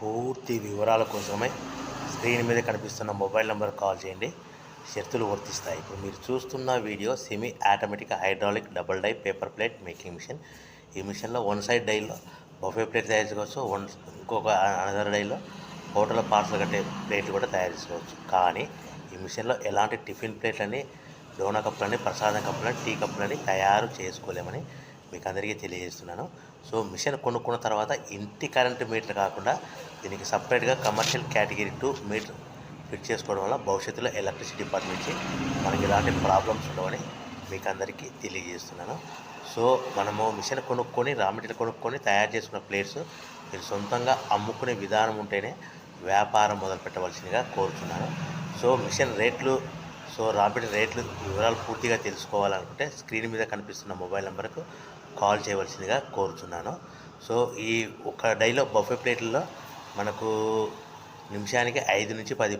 పూర్తి వివరాల కోసమే స్క్రీన్ మీద కనిపిస్తున్న మొబైల్ నెంబర్ కాల్ చేయండి. షరతులు వర్తిస్తాయి. ఇప్పుడు మీరు చూస్తున్న video semi automatic hydraulic double die paper plate making machine. ఈ మిషన్లో వన్ సైడ్ డైలో బఫే ప్లేట్ తయారు చేసుకోవచ్చు. ఇంకొక అనదర్ డైలో హోటల్ పార్సల్ కట్టే ప్లేట్లు కూడా తయారు చేసుకోవచ్చు. కానీ ఈ మిషన్లో ఎలాంటి టిఫిన్ ప్లేట్లని, డోనా కప్పులని, ప్రసాదం కప్పులని, టీ కప్పులని తయారు చేసుకోలేమని మీకు అందరికీ తెలియజేస్తున్నాను. సో మిషన్ కొనుక్కున్న తర్వాత ఇంటి కరెంటు మీటర్ కాకుండా దీనికి సపరేట్గా కమర్షియల్ కేటగిరీ 2 మీటర్ ఫిట్ చేసుకోవడం వల్ల భవిష్యత్తులో ఎలక్ట్రిసిటీ డిపార్ట్మెంట్ నుంచి మనకి ఎలాంటి ప్రాబ్లమ్స్ ఉండవని మీకు అందరికీ తెలియజేస్తున్నాను. సో మనము మిషన్ కొనుక్కొని రా మెటీరియల్ కొనుక్కొని తయారు చేసుకున్న ప్లేట్స్ మీరు సొంతంగా అమ్ముకునే విధానం ఉంటేనే వ్యాపారం మొదలు పెట్టవలసిందిగా కోరుతున్నాను. సో మిషన్ రేట్లు, రా మెటీరియల్ రేట్లు వివరాలు పూర్తిగా తెలుసుకోవాలనుకుంటే స్క్రీన్ మీద కనిపిస్తున్న మొబైల్ నెంబర్కు కాల్ చేయవలసిందిగా కోరుతున్నాను. సో ఈ ఒక డైలో బఫే ప్లేట్లలో మనకు నిమిషానికి 5 నుంచి 10